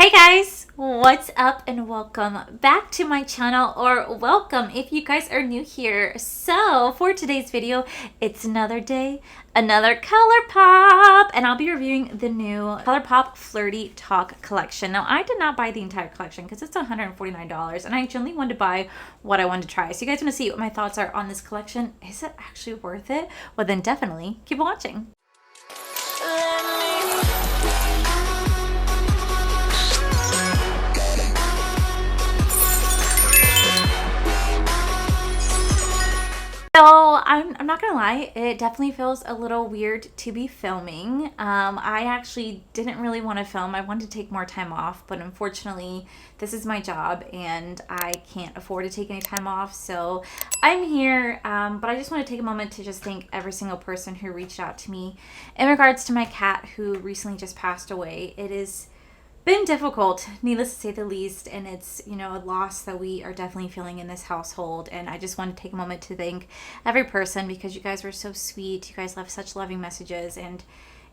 Hey guys, what's up and welcome back to my channel, or welcome if you guys are new here. So for today's video, it's another day, another Colourpop, and I'll be reviewing the new Colourpop Flirty Talk collection. Now I did not buy the entire collection because it's $149 and I generally wanted to buy what I wanted to try. So you guys want to see what my thoughts are on this collection. Is it actually worth it? Well then definitely keep watching. So I'm not gonna lie, it definitely feels a little weird to be filming. I actually didn't really want to film. I wanted to take more time off, but unfortunately this is my job and I can't afford to take any time off. So I'm here, but I just want to take a moment to just thank every single person who reached out to me in regards to my cat who recently just passed away. It is been difficult, needless to say the least, and it's, you know, a loss that we are definitely feeling in this household. And I just want to take a moment to thank every person because you guys were so sweet. You guys left such loving messages, and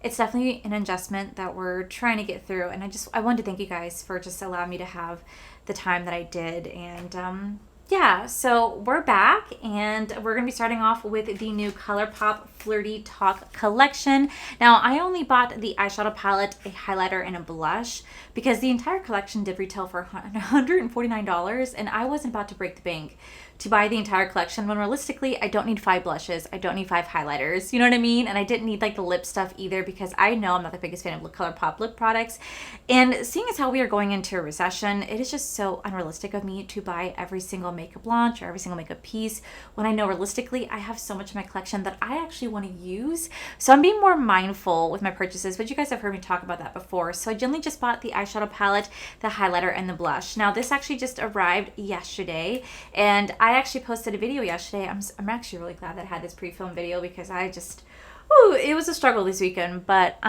it's definitely an adjustment that we're trying to get through. And I wanted to thank you guys for just allowing me to have the time that I did. And yeah, so we're back and we're going to be starting off with the new Colourpop Flirty Talk collection. Now, I only bought the eyeshadow palette, a highlighter, and a blush because the entire collection did retail for $149 and I wasn't about to break the bank to buy the entire collection when realistically I don't need 5 blushes, I don't need 5 highlighters, you know what I mean? And I didn't need like the lip stuff either because I know I'm not the biggest fan of Colourpop lip products. And seeing as how we are going into a recession, it is just so unrealistic of me to buy every single makeup launch or every single makeup piece when I know realistically I have so much in my collection that I actually want to use. So I'm being more mindful with my purchases, but you guys have heard me talk about that before. So I generally just bought the eyeshadow palette, the highlighter, and the blush. Now this actually just arrived yesterday and I actually posted a video yesterday. I'm actually really glad that I had this pre-filmed video because it was a struggle this weekend, but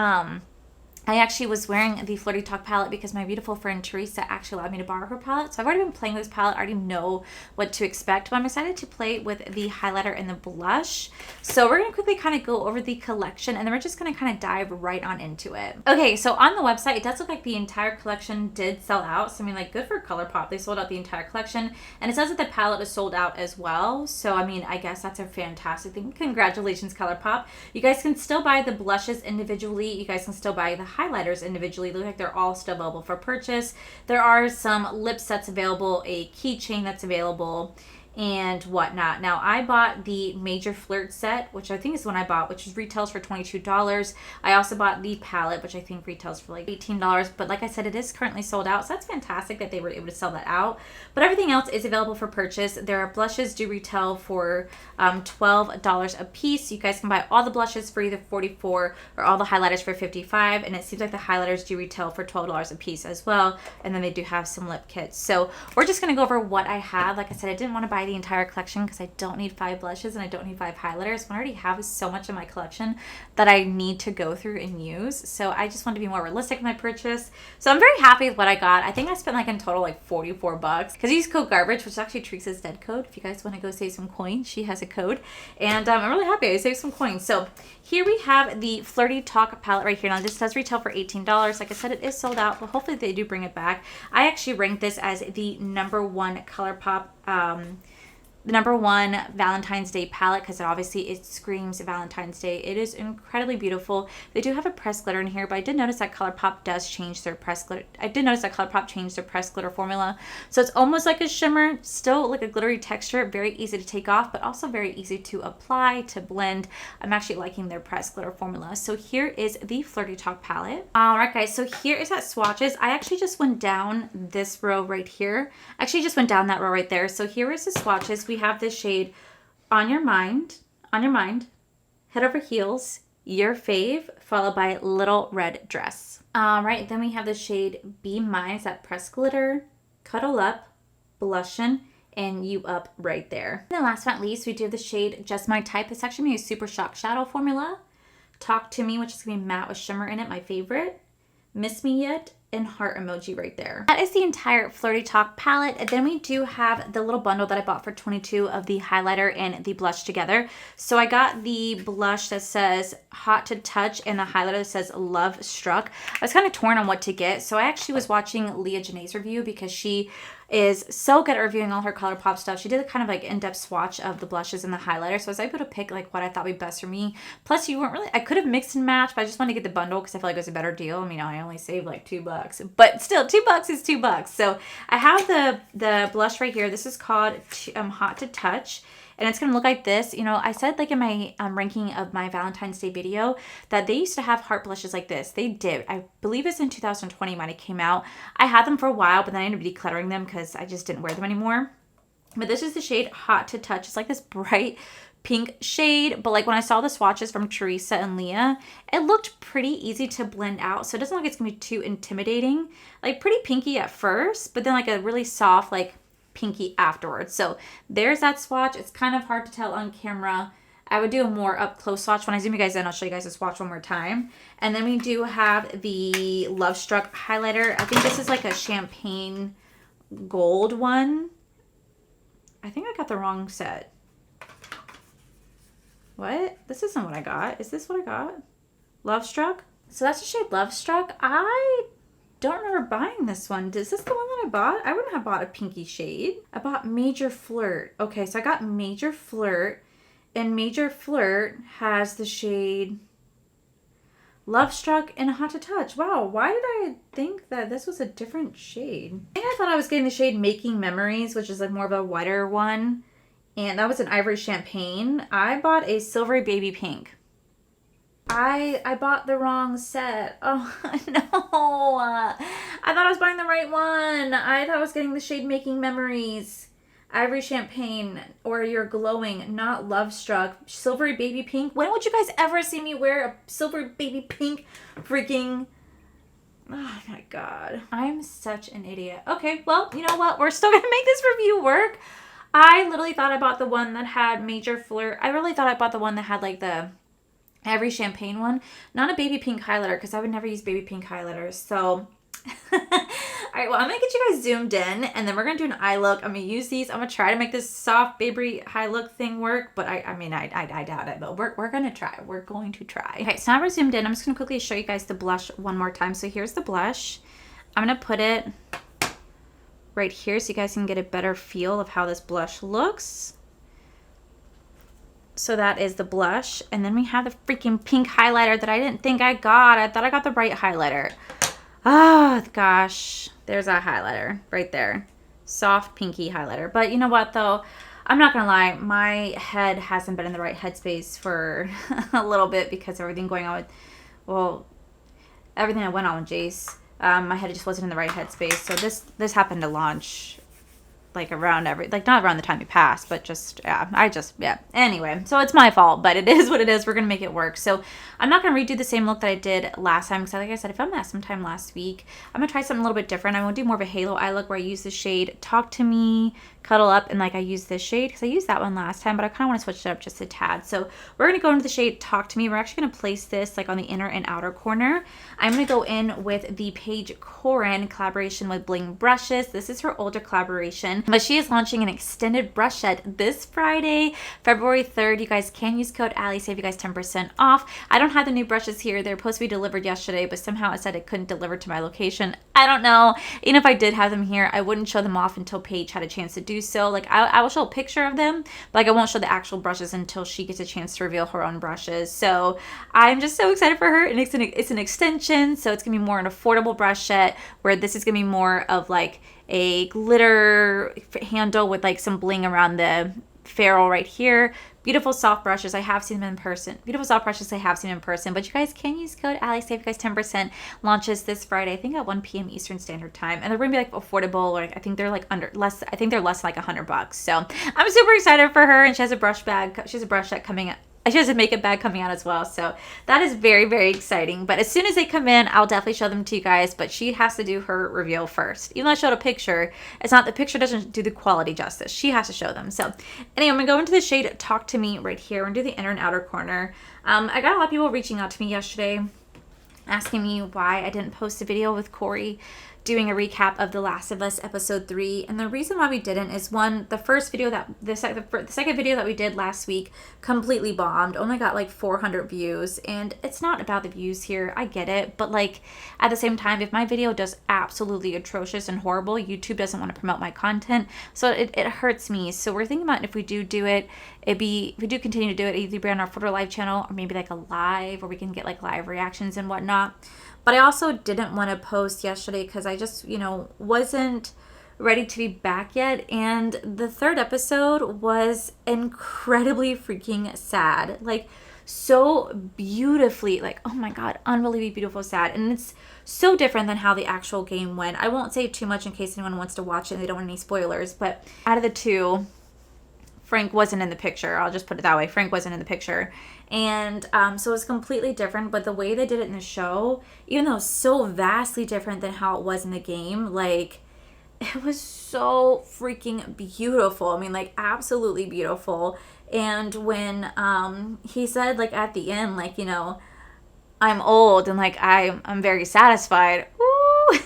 I actually was wearing the Flirty Talk palette because my beautiful friend Teresa actually allowed me to borrow her palette. So I've already been playing with this palette. I already know what to expect, but I'm excited to play with the highlighter and the blush. So we're going to quickly kind of go over the collection and then we're just going to kind of dive right on into it. Okay, so on the website, it does look like the entire collection did sell out. So I mean, like, good for Colourpop. They sold out the entire collection. And it says that the palette is sold out as well. So I mean, I guess that's a fantastic thing. Congratulations, Colourpop. You guys can still buy the blushes individually. You guys can still buy the highlighters individually. They look like they're all still available for purchase. There are some lip sets available, a keychain that's available, and whatnot. Now I bought the Major Flirt set, which I think is the one I bought, which retails for $22. I also bought the palette, which I think retails for like $18, but like I said, it is currently sold out, so that's fantastic that they were able to sell that out. But everything else is available for purchase. Their blushes do retail for $12 a piece. You guys can buy all the blushes for either $44 or all the highlighters for $55, and it seems like the highlighters do retail for $12 a piece as well, and then they do have some lip kits. So we're just going to go over what I have. Like I said, I didn't want to buy the entire collection because I don't need 5 blushes and I don't need 5 highlighters. I already have so much in my collection that I need to go through and use. So I just want to be more realistic in my purchase. So I'm very happy with what I got. I think I spent like in total like $44 because I used code garbage, which is actually Teresa's dead code. If you guys want to go save some coins, she has a code. And I'm really happy I saved some coins. So here we have the Flirty Talk palette right here. Now this does retail for $18. Like I said, it is sold out, but hopefully they do bring it back. I actually ranked this as the #1 Colourpop the #1 Valentine's Day palette because obviously it screams Valentine's Day. It is incredibly beautiful. They do have a pressed glitter in here, but I did notice that Colourpop does change their pressed glitter. I did notice that Colourpop changed their pressed glitter formula. So it's almost like a shimmer, still like a glittery texture, very easy to take off, but also very easy to apply, to blend. I'm actually liking their pressed glitter formula. So here is the Flirty Talk palette. All right, guys, so here is that swatches. I actually just went down this row right here. Actually just went down that row right there. So here is the swatches. We have this shade On Your Mind, Head Over Heels, Your Fave, followed by Little Red Dress. All right, then we have the shade Be Mine, it's that pressed glitter, Cuddle Up, Blushin', and You Up right there. And then last but not least, we do have the shade Just My Type. It's actually a Super Shock Shadow formula. Talk to Me, which is gonna be matte with shimmer in it, my favorite. Miss Me Yet, and heart emoji right there. That is the entire Flirty Talk palette. And then we do have the little bundle that I bought for $22 of the highlighter and the blush together. So I got the blush that says Hot to Touch and a highlighter that says Love Struck. I was kind of torn on what to get. So I actually was watching Leah Janae's review because she is so good at reviewing all her Colourpop stuff. She did a kind of like in-depth swatch of the blushes and the highlighter. So I was able to pick like what I thought would be best for me. Plus you weren't really, I could have mixed and matched, but I just wanted to get the bundle because I feel like it was a better deal. I mean, I only saved like $2, but still $2 is $2. So I have the blush right here. This is called Hot to Touch. And it's going to look like this. You know, I said like in my ranking of my Valentine's Day video that they used to have heart blushes like this. They did. I believe it's in 2020 when it came out. I had them for a while, but then I ended up decluttering them because I just didn't wear them anymore. But this is the shade Hot to Touch. It's like this bright pink shade. But like when I saw the swatches from Teresa and Leah, it looked pretty easy to blend out. So it doesn't look like it's going to be too intimidating. Like pretty pinky at first, but then like a really soft like pinky afterwards. So there's that swatch. It's kind of hard to tell on camera. I would do a more up close swatch. When I zoom you guys in, I'll show you guys the swatch one more time. And then we do have the Love Struck highlighter. I think this is like a champagne gold one. I think I got the wrong set. What? This isn't what I got. Is this what I got? Love Struck? So that's the shade Love Struck. I don't remember buying this one. Is this the one that I bought? I wouldn't have bought a pinky shade. I bought Major Flirt. Okay, so I got Major Flirt. And Major Flirt has the shade Love Struck and Hot to Touch. Wow, why did I think that this was a different shade? I think I thought I was getting the shade Making Memories, which is like more of a whiter one. And that was an Ivory Champagne. I bought a Silvery Baby Pink. I bought the wrong set. Oh, no. I thought I was buying the right one. I thought I was getting the shade Making Memories. Ivory Champagne, or You're Glowing, not Love Struck. Silvery Baby Pink. When would you guys ever see me wear a Silvery Baby Pink freaking... Oh, my God. I'm such an idiot. Okay, well, you know what? We're still going to make this review work. I literally thought I bought the one that had Major Flirt. I really thought I bought the one that had, like, the Ivory Champagne one, not a baby pink highlighter because I would never use baby pink highlighters. So, all right, well, I'm going to get you guys zoomed in and then we're going to do an eye look. I'm going to use these. I'm going to try to make this soft baby high look thing work, but I mean, I doubt it, but we're going to try. We're going to try. Okay, so now we're zoomed in. I'm just going to quickly show you guys the blush one more time. So here's the blush. I'm going to put it right here so you guys can get a better feel of how this blush looks. So that is the blush. And then we have the freaking pink highlighter that I didn't think I got. I thought I got the right highlighter. Oh, gosh. There's that highlighter right there. Soft pinky highlighter. But you know what, though? I'm not going to lie. My head hasn't been in the right headspace for a little bit because everything going on with, well, everything that went on with Jace. My head just wasn't in the right headspace. So this happened to launch like around not around the time he passed, but just, yeah. Anyway, so it's my fault, but it is what it is. We're going to make it work. So I'm not going to redo the same look that I did last time because like I said, I filmed that sometime last week. I'm going to try something a little bit different. I'm going to do more of a halo eye look where I use the shade Talk to Me, Cuddle Up, and like I use this shade because I used that one last time, but I kind of want to switch it up just a tad. So we're going to go into the shade Talk to Me. We're actually going to place this like on the inner and outer corner. I'm going to go in with the Paige Corin collaboration with Bling Brushes. This is her older collaboration, but she is launching an extended brush set this Friday, February 3rd. You guys can use code Allie, save you guys 10% off. I don't have the new brushes here. They're supposed to be delivered yesterday, but somehow it said it couldn't deliver to my location. I don't know. Even if I did have them here, I wouldn't show them off until Paige had a chance to do so. Like I will show a picture of them, but like I won't show the actual brushes until she gets a chance to reveal her own brushes. So I'm just so excited for her, and it's an extension, so it's gonna be more an affordable brush set where this is gonna be more of like a glitter handle with like some bling around the ferrule right here. Beautiful soft brushes. I have seen them in person. Beautiful soft brushes I have seen in person. But you guys can use code Allie, save you guys 10%. Launches this Friday, I think at 1 p.m. Eastern Standard Time. And they're going to be like affordable. Like I think they're like less than like $100. So I'm super excited for her. And she has a brush bag. She has a brush set coming up. She has a makeup bag coming out as well. So that is very, very exciting. But as soon as they come in, I'll definitely show them to you guys. But she has to do her reveal first. Even though I showed a picture, the picture doesn't do the quality justice. She has to show them. So anyway, I'm going to go into the shade Talk to Me right here. I'm going to do the inner and outer corner. I got a lot of people reaching out to me yesterday asking me why I didn't post a video with Corey doing a recap of The Last of Us episode 3. And the reason why we didn't is, one, the second video that we did last week completely bombed, only got like 400 views. And it's not about the views here, I get it, but like at the same time, if my video does absolutely atrocious and horrible, YouTube doesn't want to promote my content, so it hurts me. So we're thinking about, if we do it, if we do continue to do it, either be on our Photo Live channel or maybe like a live, where we can get like live reactions and whatnot. But I also didn't want to post yesterday because I just, wasn't ready to be back yet. And the third episode was incredibly freaking sad. Like, so beautifully, like, oh my God, unbelievably beautiful, sad. And it's so different than how the actual game went. I won't say too much in case anyone wants to watch it and they don't want any spoilers. But out of the two, Frank wasn't in the picture. I'll just put it that way. Frank wasn't in the picture. And so it was completely different. But the way they did it in the show, even though it was so vastly different than how it was in the game, like, it was so freaking beautiful. I mean, like, absolutely beautiful. And when he said, like, at the end, like, I'm old and, like, I'm very satisfied. Ooh.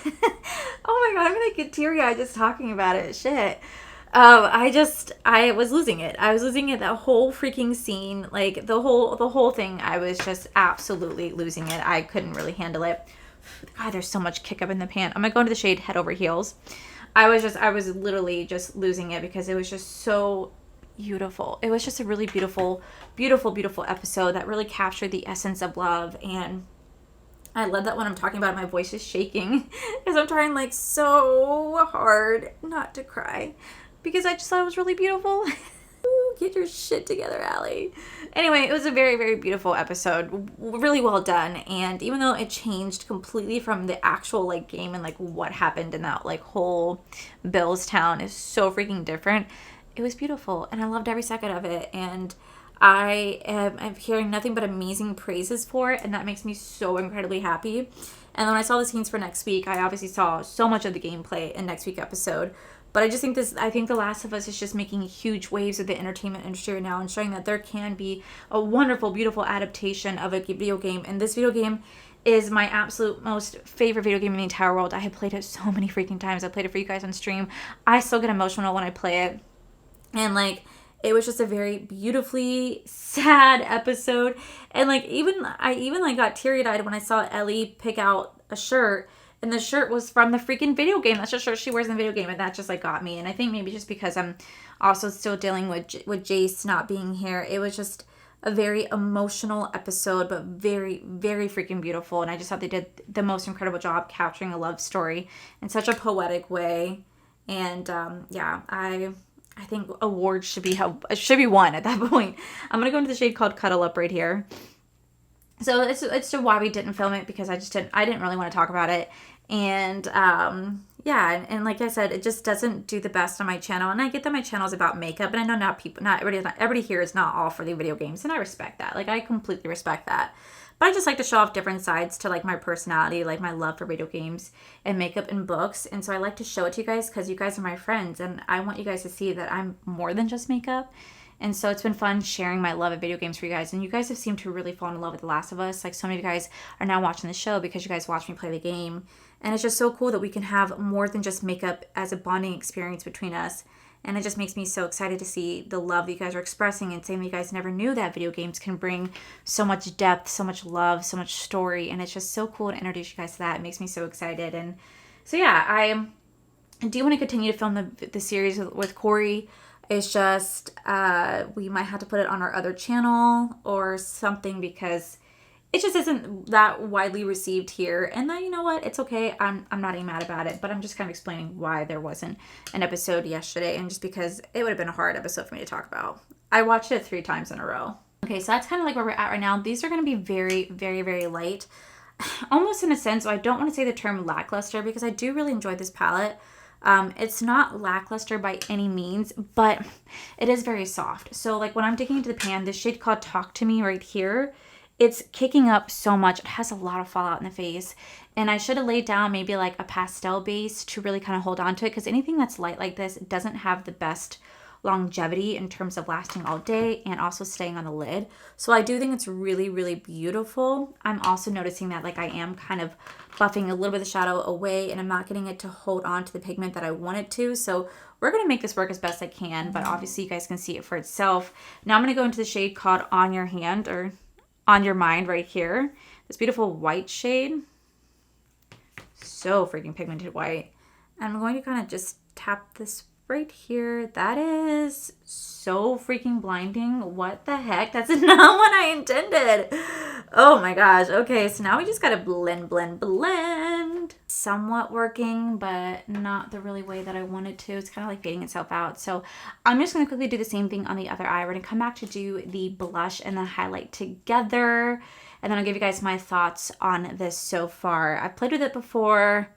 Oh my God, I'm going to get teary-eyed just talking about it. Shit. I was losing it. I was losing it. That whole freaking scene, like the whole thing, I was just absolutely losing it. I couldn't really handle it. God, there's so much kick up in the pant. I'm gonna go into the shade head over heels. I was literally just losing it because it was just so beautiful. It was just a really beautiful, beautiful, beautiful episode that really captured the essence of love. And I love that when I'm talking about it, my voice is shaking because I'm trying like so hard not to cry, because I just thought it was really beautiful. Ooh, get your shit together, Allie. Anyway, it was a very, very beautiful episode. Really well done. And even though it changed completely from the actual like game and like what happened in that like whole Bill's town is so freaking different, it was beautiful. And I loved every second of it. And I'm hearing nothing but amazing praises for it. And that makes me so incredibly happy. And when I saw the scenes for next week, I obviously saw so much of the gameplay in next week's episode. But I think The Last of Us is just making huge waves of the entertainment industry right now and showing that there can be a wonderful, beautiful adaptation of a video game. And this video game is my absolute most favorite video game in the entire world. I have played it so many freaking times. I played it for you guys on stream. I still get emotional when I play it. And like, it was just a very beautifully sad episode. And like, I even like got teary-eyed when I saw Ellie pick out a shirt. And the shirt was from the freaking video game. That's the shirt she wears in the video game. And that just like got me. And I think maybe just because I'm also still dealing with Jace not being here. It was just a very emotional episode, but very, very freaking beautiful. And I just thought they did the most incredible job capturing a love story in such a poetic way. And yeah, I think awards should be won at that point. I'm going to go into the shade called Cuddle Up right here. So it's why we didn't film it, because I didn't really want to talk about it. And yeah, and like I said, it just doesn't do the best on my channel. And I get that my channel is about makeup, and I know not everybody here is not all for the video games, and I respect that. Like, I completely respect that. But I just like to show off different sides to like my personality, like my love for video games and makeup and books. And so I like to show it to you guys because you guys are my friends, and I want you guys to see that I'm more than just makeup. And so it's been fun sharing my love of video games for you guys. And you guys have seemed to really fall in love with The Last of Us. Like, so many of you guys are now watching the show because you guys watch me play the game. And it's just so cool that we can have more than just makeup as a bonding experience between us. And it just makes me so excited to see the love that you guys are expressing and saying that you guys never knew that video games can bring so much depth, so much love, so much story. And it's just so cool to introduce you guys to that. It makes me so excited. And so yeah, I do want to continue to film the series with Corey. It's just we might have to put it on our other channel or something, because it just isn't that widely received here. And then, you know what? It's okay. I'm not even mad about it, but I'm just kind of explaining why there wasn't an episode yesterday, and just because it would have been a hard episode for me to talk about. I watched it 3 times in a row. Okay, so that's kind of like where we're at right now. These are going to be very, very, very light. Almost in a sense, so I don't want to say the term lackluster, because I do really enjoy this palette. It's not lackluster by any means, but it is very soft. So like when I'm digging into the pan, this shade called Talk to Me right here, it's kicking up so much. It has a lot of fallout in the face, and I should have laid down maybe like a pastel base to really kind of hold on to it, because anything that's light like this doesn't have the best longevity in terms of lasting all day and also staying on the lid. So I do think it's really, really beautiful. I'm also noticing that like I am kind of buffing a little bit of the shadow away and I'm not getting it to hold on to the pigment that I want it to. So we're going to make this work as best I can, but obviously you guys can see it for itself. Now I'm going to go into the shade called On Your Hand or On Your Mind right here. This beautiful white shade. So freaking pigmented white. And I'm going to kind of just tap this right here. That is so freaking blinding. What the heck? That's not what I intended. Oh my gosh. Okay, so now we just gotta blend, blend, blend. Somewhat working, but not the really way that I wanted to. It's kind of like fading itself out. So I'm just gonna quickly do the same thing on the other eye. We're gonna come back to do the blush and the highlight together. And then I'll give you guys my thoughts on this so far. I've played with it before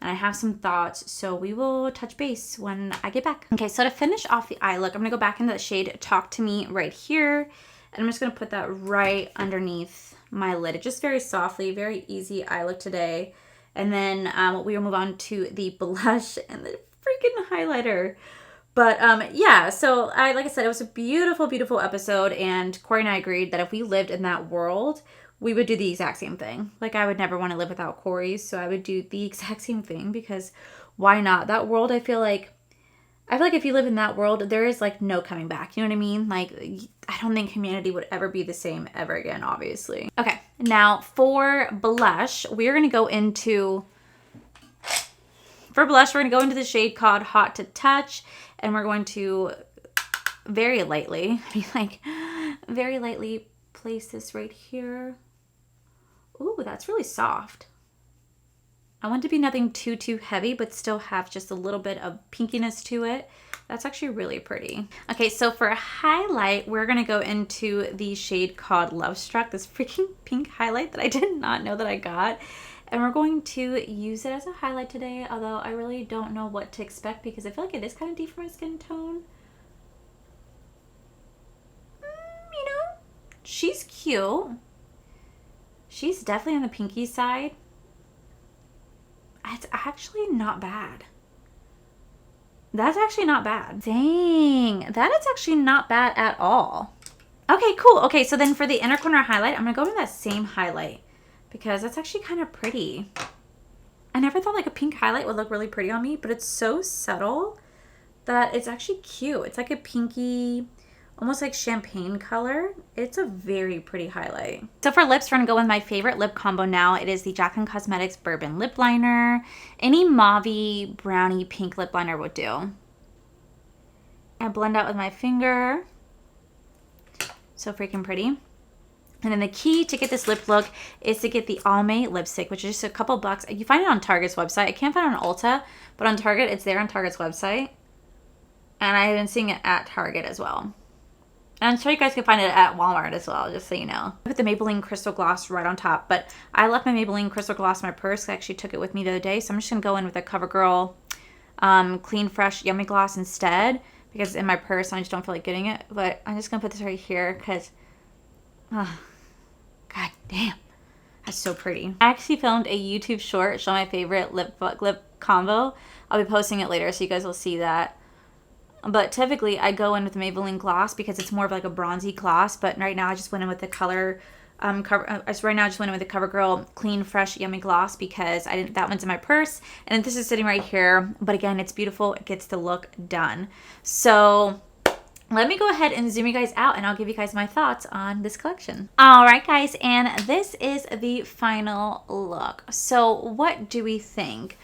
and I have some thoughts, so we will touch base when I get back. Okay, so to finish off the eye look, I'm gonna go back into the shade Talk to Me right here, and I'm just gonna put that right underneath my lid. Just very softly, very easy eye look today. And then we will move on to the blush and the freaking highlighter. But yeah, so like I said, it was a beautiful, beautiful episode, and Corey and I agreed that if we lived in that world, we would do the exact same thing. Like, I would never want to live without Corey, so I would do the exact same thing because why not? That world, I feel like if you live in that world, there is like no coming back. You know what I mean? Like, I don't think humanity would ever be the same ever again, obviously. Okay, now for blush, we're going to go into... For blush, we're going to go into the shade called Hot to Touch, and we're going to very lightly, very lightly place this right here. Ooh, that's really soft. I want it to be nothing too heavy, but still have just a little bit of pinkiness to it. That's actually really pretty. Okay, so for a highlight, we're gonna go into the shade called Love Struck, this freaking pink highlight that I did not know that I got. And we're going to use it as a highlight today, although I really don't know what to expect because I feel like it is kind of deep for my skin tone. You know, she's cute. She's definitely on the pinky side. It's actually not bad. That's actually not bad. Dang, that is actually not bad at all. Okay, cool. Okay, so then for the inner corner highlight, I'm gonna go with that same highlight because that's actually kind of pretty. I never thought like a pink highlight would look really pretty on me, but it's so subtle that it's actually cute. It's like a pinky, almost like champagne color. It's a very pretty highlight. So for lips, we're gonna go with my favorite lip combo now. It is the Jaclyn Cosmetics Bourbon Lip Liner. Any mauvey, brownie, pink lip liner would do. I blend out with my finger. So freaking pretty. And then the key to get this lip look is to get the Almay lipstick, which is just a couple bucks. You find it on Target's website. I can't find it on Ulta, but on Target, it's there on Target's website. And I've been seeing it at Target as well. And I'm sure you guys can find it at Walmart as well, just so you know. I put the Maybelline Crystal Gloss right on top, but I left my Maybelline Crystal Gloss in my purse. I actually took it with me the other day, so I'm just going to go in with a CoverGirl Clean Fresh Yummy Gloss instead, because it's in my purse and I just don't feel like getting it. But I'm just going to put this right here because, god damn, that's so pretty. I actually filmed a YouTube short showing my favorite lip combo. I'll be posting it later so you guys will see that. But typically I go in with the Maybelline gloss because it's more of like a bronzy gloss. But right now I just went in with the CoverGirl Clean Fresh Yummy Gloss because that one's in my purse and this is sitting right here. But again, it's beautiful. It gets the look done. So let me go ahead and zoom you guys out and I'll give you guys my thoughts on this collection. All right, guys, and this is the final look. So what do we think?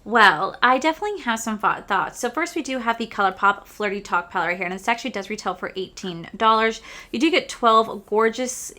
Well, I definitely have some thoughts. So first we do have the Colourpop Flirty Talk palette right here, and this actually does retail for $18. You do get 12 gorgeous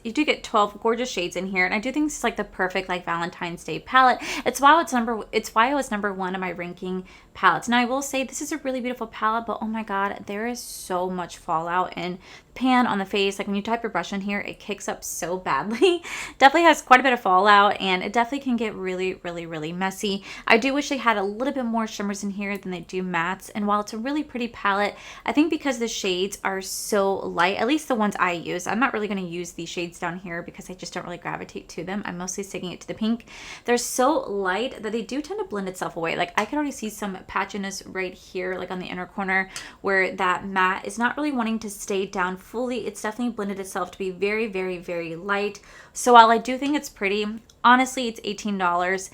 shades in here, and I do think this is like the perfect like Valentine's Day palette. It's why it was number one in my ranking palettes. Now I will say this is a really beautiful palette, but oh my god, there is so much fallout in pan on the face. Like when you type your brush in here, it kicks up so badly. Definitely has quite a bit of fallout, and it definitely can get really, really, really messy. I do wish they had add a little bit more shimmers in here than they do mattes. And while it's a really pretty palette, I think because the shades are so light, at least the ones I use, I'm not really going to use these shades down here because I just don't really gravitate to them. I'm mostly sticking it to the pink. They're so light that they do tend to blend itself away. Like I can already see some patchiness right here, like on the inner corner, where that matte is not really wanting to stay down fully. It's definitely blended itself to be very, very, very light. So while I do think it's pretty, honestly, it's $18.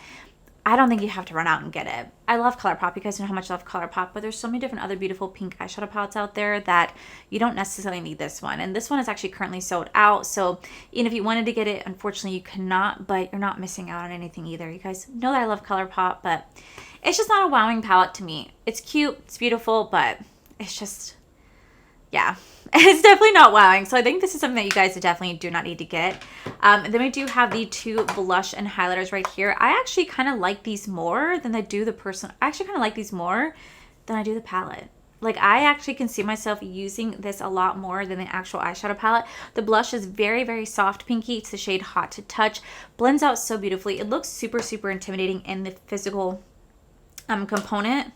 I don't think you have to run out and get it. I love Colourpop. You guys know how much I love Colourpop, but there's so many different other beautiful pink eyeshadow palettes out there that you don't necessarily need this one. And this one is actually currently sold out. So even if you wanted to get it, unfortunately you cannot, but you're not missing out on anything either. You guys know that I love Colourpop, but it's just not a wowing palette to me. It's cute, it's beautiful, but it's just, yeah, it's definitely not wowing. So I think this is something that you guys definitely do not need to get. Then we do have the two blush and highlighters right here. I actually kind of like these more than I do the personal. I actually kind of like these more than I do the palette. Like I actually can see myself using this a lot more than the actual eyeshadow palette. The blush is very, very soft pinky. It's the shade Hot to Touch. Blends out so beautifully. It looks super, super intimidating in the physical component.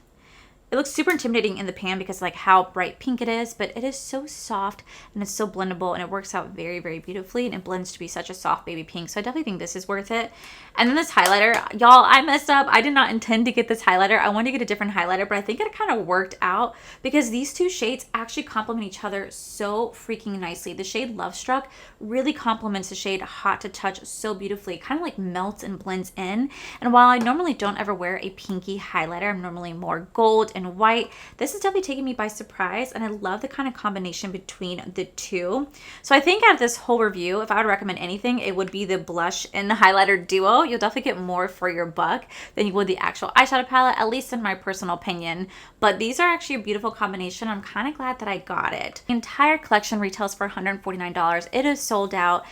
It looks super intimidating in the pan because like how bright pink it is, but it is so soft and it's so blendable and it works out very, very beautifully and it blends to be such a soft baby pink. So I definitely think this is worth it. And then this highlighter, y'all, I messed up. I did not intend to get this highlighter. I wanted to get a different highlighter, but I think it kind of worked out because these two shades actually complement each other so freaking nicely. The shade Love Struck really complements the shade Hot to Touch so beautifully. It kind of like melts and blends in. And while I normally don't ever wear a pinky highlighter, I'm normally more gold and white, this is definitely taking me by surprise, and I love the kind of combination between the two. So I think out of this whole review, if I would recommend anything, it would be the blush and the highlighter duo. You'll definitely get more for your buck than you would the actual eyeshadow palette, at least in my personal opinion. But these are actually a beautiful combination. I'm kind of glad that I got it. The entire collection retails for $149. It is sold out.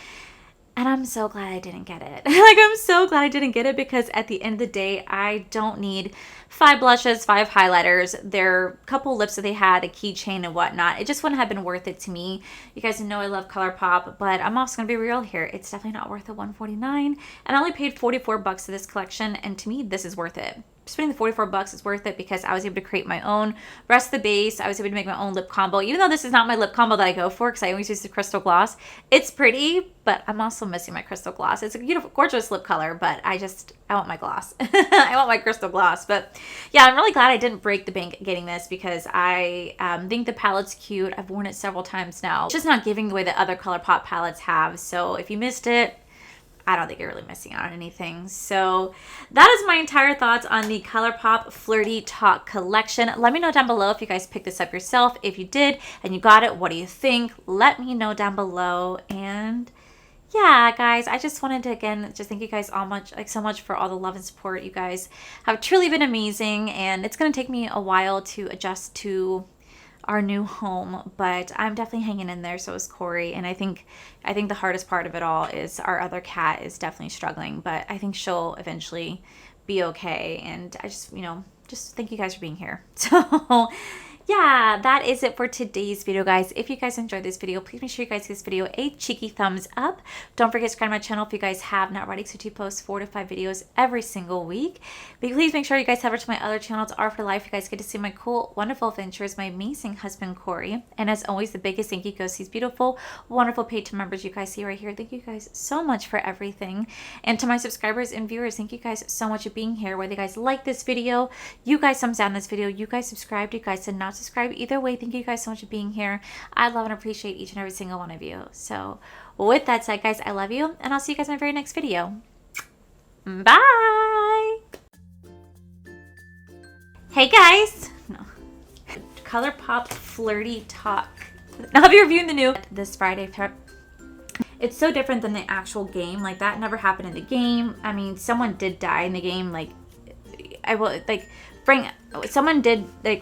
And I'm so glad I didn't get it. Like, I'm so glad I didn't get it because at the end of the day, I don't need 5 blushes, 5 highlighters, their couple lips that they had, a keychain and whatnot. It just wouldn't have been worth it to me. You guys know I love Colourpop, but I'm also going to be real here. It's definitely not worth the $149. And I only paid $44 for this collection, and to me, this is worth it. Spending the $44 is worth it because I was able to create my own rest of the base. I was able to make my own lip combo, even though this is not my lip combo that I go for because I always use the crystal gloss. It's pretty, but I'm also missing my crystal gloss. It's a beautiful, gorgeous lip color, but I want my gloss. I want my crystal gloss. But yeah, I'm really glad I didn't break the bank getting this because I think the palette's cute. I've worn it several times now. It's just not giving the way that other Colourpop palettes have. So if you missed it, I don't think you're really missing out on anything. So that is my entire thoughts on the Colourpop Flirty Talk collection. Let me know down below if you guys picked this up yourself. If you did and you got it, what do you think? Let me know down below. And yeah, guys, I just wanted to, again, just thank you guys so much for all the love and support. You guys have truly been amazing. And it's going to take me a while to adjust to our new home, but I'm definitely hanging in there. So is Corey, and I think the hardest part of it all is our other cat is definitely struggling, but I think she'll eventually be okay. And I just, just thank you guys for being here. So yeah, that is it for today's video, guys. If you guys enjoyed this video, please make sure you guys give this video a cheeky thumbs up. Don't forget to subscribe to my channel if you guys have not already, because I do post 4 to 5 videos every single week. But please make sure you guys head over to my other channels, R for Life. You guys get to see my cool, wonderful adventures, my amazing husband, Corey. And as always, the biggest thank you goes to these beautiful, wonderful paid members you guys see right here. Thank you guys so much for everything. And to my subscribers and viewers, thank you guys so much for being here. Whether you guys like this video, you guys thumbs down this video, you guys subscribed, you guys did not subscribe, either way, thank you guys so much for being here. I love and appreciate each and every single one of you. So with that said, guys, I love you, and I'll see you guys in my very next video. Bye. Hey guys, Colourpop Flirty Talk. Now I'll be reviewing the new this Friday. It's so different than the actual game. Like, that never happened in the game. I mean, someone did die in the game. Like, someone did, like